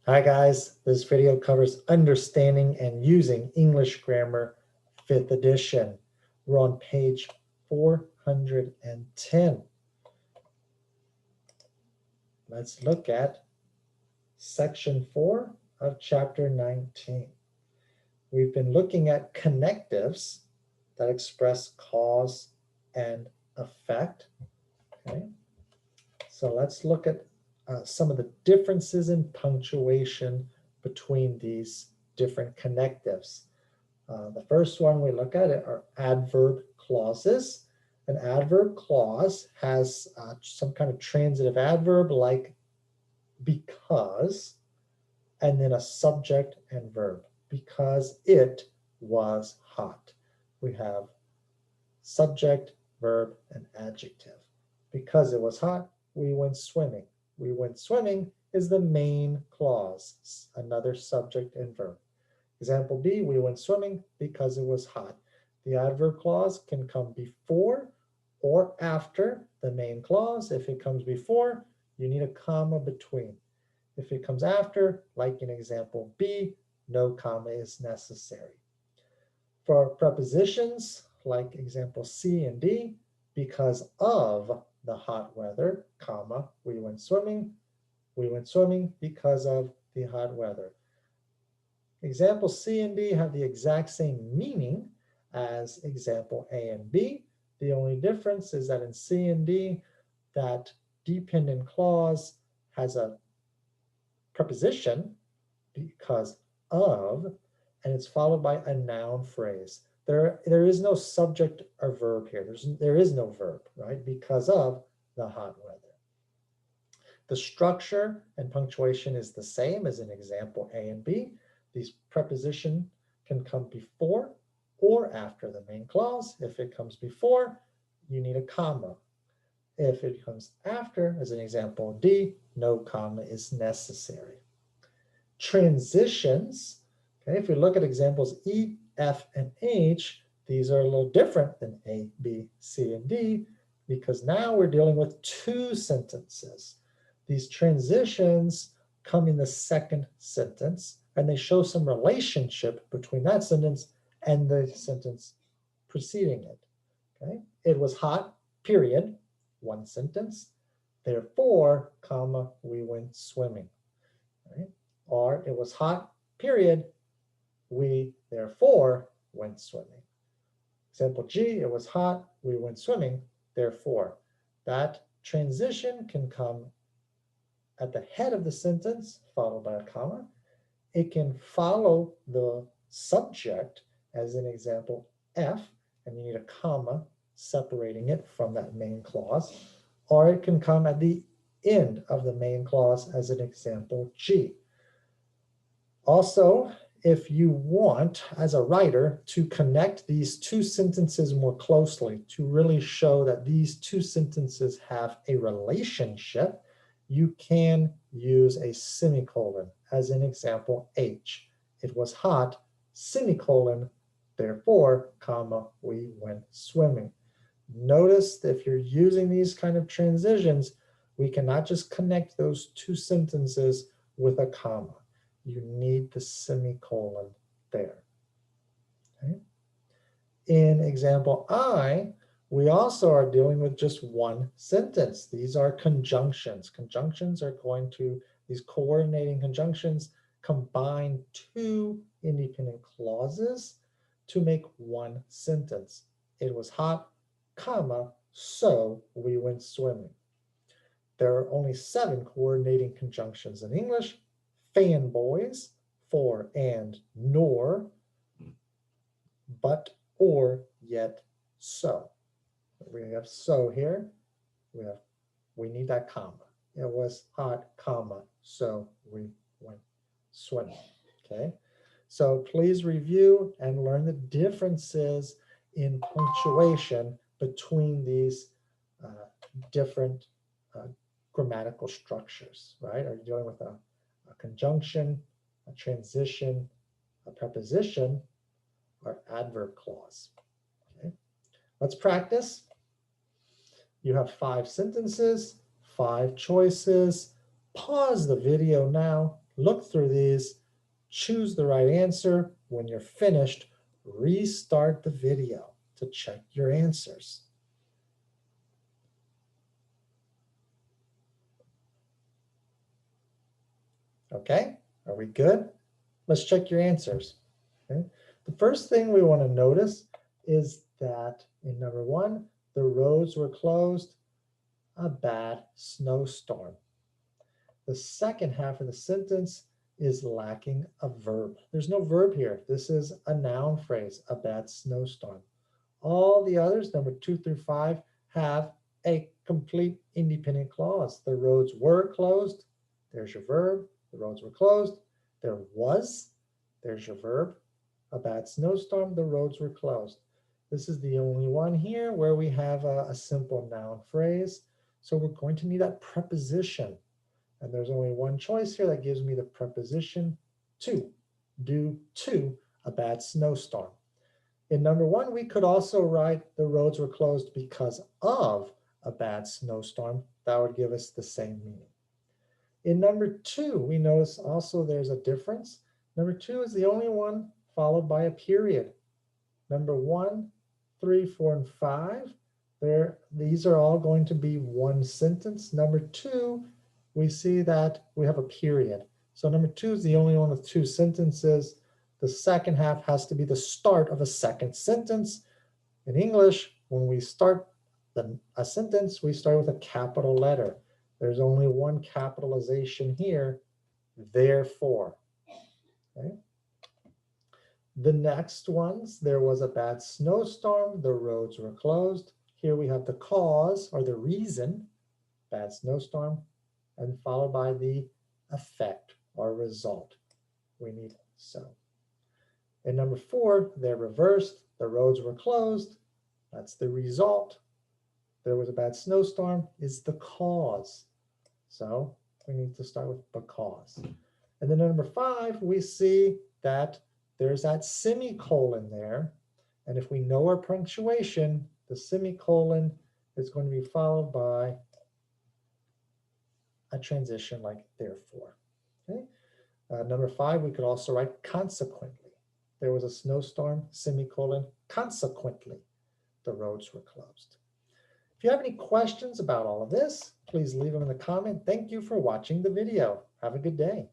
Hi guys, this video covers understanding and using English grammar 5th edition. We're on page 410. Let's look at section 4 of chapter 19. We've been looking at connectives that express cause and effect. Okay, so let's look at some of the differences in punctuation between these different connectives. The first one we look at are adverb clauses. An adverb clause has some kind of transitive adverb like because, and then a subject and verb. Because it was hot. We have subject, verb, and adjective. Because it was hot, we went swimming. We went swimming is the main clause, another subject and verb. Example B, we went swimming because it was hot. The adverb clause can come before or after the main clause. If it comes before, you need a comma between. If it comes after, like in example B, no comma is necessary. For prepositions, like example C and D, because of the hot weather, comma, we went swimming because of the hot weather. Examples C and D have the exact same meaning as example A and B. The only difference is that in C and D, that dependent clause has a preposition, because of, and it's followed by a noun phrase. There is no subject or verb here. There is no verb, right? Because of the hot weather. The structure and punctuation is the same as in example A and B. These preposition can come before or after the main clause. If it comes before, you need a comma. If it comes after, as an example D, no comma is necessary. Transitions, okay, if we look at examples E, F, and H, these are a little different than A, B, C, and D, because now we're dealing with two sentences. These transitions come in the second sentence, and they show some relationship between that sentence and the sentence preceding it. Okay, it was hot, period, one sentence. Therefore, comma, we went swimming. Right? Or it was hot, period, we therefore went swimming. Example G, it was hot, we went swimming, therefore. That transition can come at the head of the sentence, followed by a comma. It can follow the subject, as in example F, and you need a comma separating it from that main clause. Or it can come at the end of the main clause, as an example G. Also, if you want, as a writer, to connect these two sentences more closely, to really show that these two sentences have a relationship, you can use a semicolon, as in example H. It was hot, semicolon, therefore, comma, we went swimming. Notice that if you're using these kind of transitions, we cannot just connect those two sentences with a comma. You need the semicolon there. Okay. In example I, we also are dealing with just one sentence. These are conjunctions. Conjunctions are going to, these coordinating conjunctions combine two independent clauses to make one sentence. It was hot, comma, so we went swimming. There are only 7 coordinating conjunctions in English: fanboys, for and nor, but, or, yet, so. We have so here. We need that comma. It was hot, comma, so we went swimming. Okay. So please review and learn the differences in punctuation between these different grammatical structures, right? Are you dealing with a conjunction, a transition, a preposition, or adverb clause? Okay. Let's practice. You have 5 sentences, 5 choices. Pause the video now, look through these, choose the right answer. When you're finished, restart the video to check your answers. Okay, are we good? Let's check your answers. Okay. The first thing we want to notice is that in number 1, the roads were closed, a bad snowstorm. The second half of the sentence is lacking a verb. There's no verb here. This is a noun phrase, a bad snowstorm. All the others, number 2 through 5, have a complete independent clause. The roads were closed. There's your verb. The roads were closed. There was. There's your verb. A bad snowstorm. The roads were closed. This is the only one here where we have a simple noun phrase. So we're going to need that preposition. And there's only one choice here that gives me the preposition to, due to a bad snowstorm. In number 1, we could also write the roads were closed because of a bad snowstorm. That would give us the same meaning. In number 2, we notice also there's a difference. Number 2 is the only one followed by a period. Number 1, 3, 4, and 5, these are all going to be one sentence. Number 2, we see that we have a period. So number 2 is the only one with 2 sentences. The second half has to be the start of a second sentence. In English, when we start a sentence, we start with a capital letter. There's only one capitalization here, therefore. Okay. The next ones, there was a bad snowstorm, the roads were closed. Here we have the cause or the reason, bad snowstorm, and followed by the effect or result. We need so. In number 4, they're reversed. The roads were closed. That's the result. There was a bad snowstorm is the cause. So we need to start with because. And then number 5, we see that there's that semicolon there. And if we know our punctuation, the semicolon is going to be followed by a transition like therefore. Okay. Number 5, we could also write consequently. There was a snowstorm, semicolon, consequently, the roads were closed. If you have any questions about all of this, please leave them in the comment. Thank you for watching the video. Have a good day.